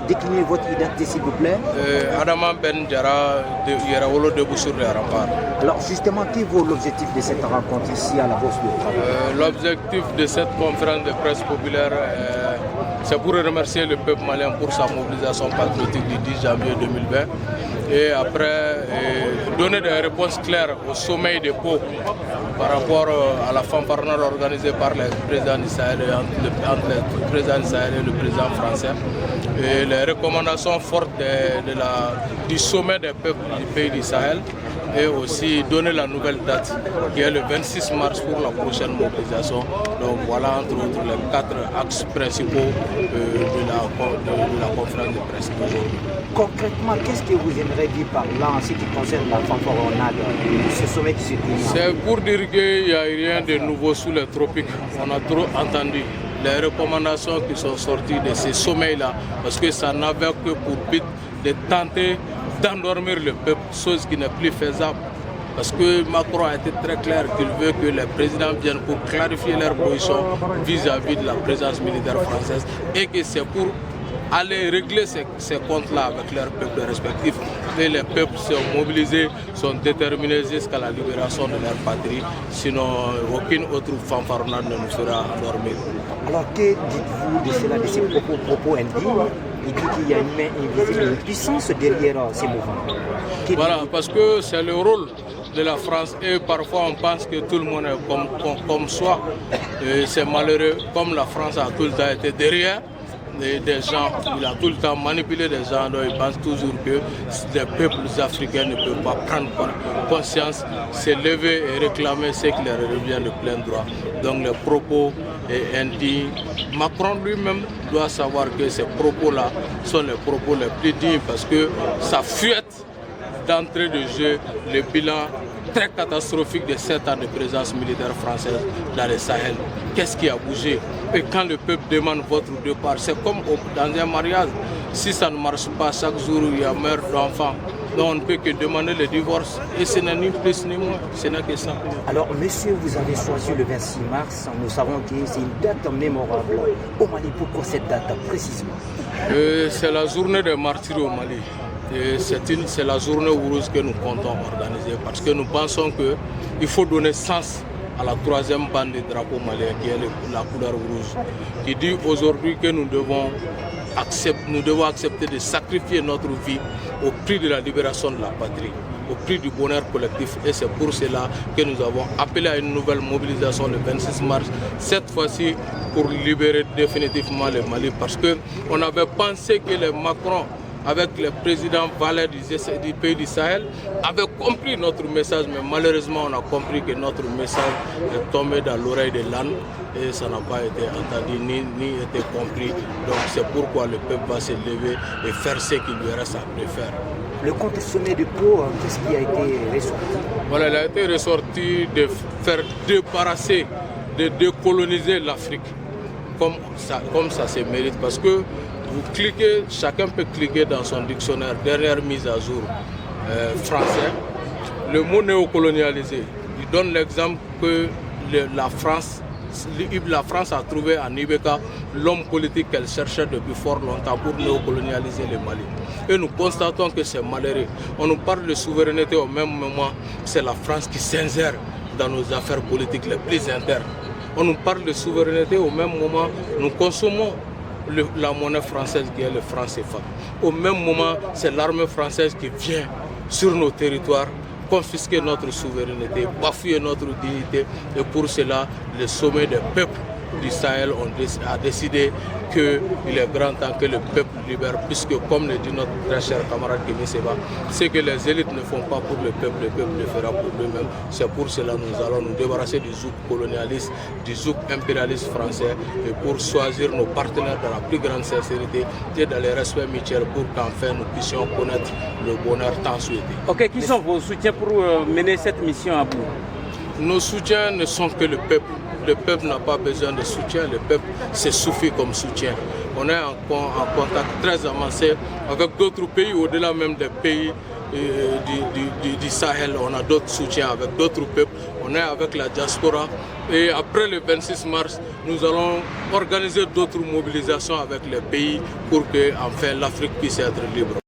Déclinez votre identité s'il vous plaît. Adama Ben Diarra de Yerawolo debout sur les remparts. Alors justement, quel est l'objectif de cette rencontre ici à la Bourse de Travail? L'objectif de cette conférence de presse populaire, c'est pour remercier le peuple malien pour sa mobilisation patriotique du 10 janvier 2020 et après donner des réponses claires au sommet des Pau par rapport à la fanfaronnade organisée par le président d'Israël entre le président d'Israël et le président français. Et les recommandations fortes du sommet des peuples du pays d'Israël et aussi donner la nouvelle date qui est le 26 mars pour la prochaine mobilisation. Donc voilà entre autres les 4 axes principaux de la conférence de presse d'aujourd'hui. Concrètement, qu'est-ce que vous aimeriez dire par là en ce qui concerne la fanfaronnade de ce sommet qui se tient? C'est pour dire qu'il n'y a rien de nouveau sous les tropiques. On a trop entendu les recommandations qui sont sorties de ces sommets-là, parce que ça n'avait que pour but de tenter d'endormir le peuple, chose qui n'est plus faisable. Parce que Macron a été très clair qu'il veut que les présidents viennent pour clarifier leur position vis-à-vis de la présence militaire française et que c'est pour aller régler ces comptes-là avec leurs peuples respectifs. Et les peuples sont mobilisés, sont déterminés jusqu'à la libération de leur patrie. Sinon, aucune autre fanfaronnade ne nous fera endormir. Alors que dites-vous de cela, de ces propos indignes? Il dit qu'il y a une main invisible, une puissance derrière ces mouvements. Voilà, parce que c'est le rôle de la France et parfois on pense que tout le monde est comme soi. C'est malheureux, comme la France a tout le temps été derrière des gens, il a tout le temps manipulé des gens, donc il pense toujours que les peuples africains ne peuvent pas prendre conscience, se lever et réclamer ce qui leur revient de plein droit. Donc les propos est indignes. Macron lui-même doit savoir que ces propos-là sont les propos les plus dignes parce que ça fuite d'entrée de jeu le bilan très catastrophique de 7 ans de présence militaire française dans le Sahel. Qu'est-ce qui a bougé? Et quand le peuple demande votre départ, c'est comme dans un mariage. Si ça ne marche pas, chaque jour il y a meurtre d'enfants. Donc on ne peut que demander le divorce. Et ce n'est ni plus ni moins, ce n'est que ça. Alors monsieur, vous avez choisi le 26 mars. Nous savons que c'est une date mémorable au Mali. Pourquoi cette date précisément? C'est la journée des martyrs au Mali. C'est la journée heureuse que nous comptons organiser parce que nous pensons qu'il faut donner sens à la troisième bande du drapeau malien qui est la couleur rouge, qui dit aujourd'hui que nous devons accepter de sacrifier notre vie au prix de la libération de la patrie, au prix du bonheur collectif. Et c'est pour cela que nous avons appelé à une nouvelle mobilisation le 26 mars, cette fois-ci pour libérer définitivement le Mali parce qu'on avait pensé que les Macron avec le président Valère du pays du Sahel, avait compris notre message, mais malheureusement on a compris que notre message est tombé dans l'oreille de l'âne et ça n'a pas été entendu ni été compris. Donc c'est pourquoi le peuple va se lever et faire ce qu'il lui reste à faire. Le contre-sommet de Pau, qu'est-ce qui a été ressorti? Voilà, il a été ressorti de faire débarrasser, de décoloniser l'Afrique comme ça se mérite parce que vous cliquez, chacun peut cliquer dans son dictionnaire, dernière mise à jour français, le mot néocolonialisé. Il donne l'exemple que la France a trouvé en Ibeka l'homme politique qu'elle cherchait depuis fort longtemps pour néocolonialiser le Mali. Et nous constatons que c'est malheureux. On nous parle de souveraineté au même moment, c'est la France qui s'insère dans nos affaires politiques les plus internes. On nous parle de souveraineté au même moment, nous consommons la monnaie française qui est le franc CFA. Au même moment, c'est l'armée française qui vient sur nos territoires confisquer notre souveraineté, bafouer notre dignité. Et pour cela, le sommet des peuples du Sahel a décidé qu'il est grand temps que le peuple libère, puisque comme le dit notre très cher camarade Kémy Séba, ce que les élites ne font pas pour le peuple le fera pour lui-même. C'est pour cela que nous allons nous débarrasser du zouk colonialiste, du zouk impérialiste français, et pour choisir nos partenaires dans la plus grande sincérité et dans le respect mutuel pour qu'enfin nous puissions connaître le bonheur tant souhaité. Ok, qui sont vos soutiens pour mener cette mission à bout? Nos soutiens ne sont que le peuple. Le peuple n'a pas besoin de soutien, le peuple se suffit comme soutien. On est en contact très avancé avec d'autres pays, au-delà même des pays du Sahel, on a d'autres soutiens avec d'autres peuples, on est avec la diaspora. Et après le 26 mars, nous allons organiser d'autres mobilisations avec les pays pour que enfin l'Afrique puisse être libre.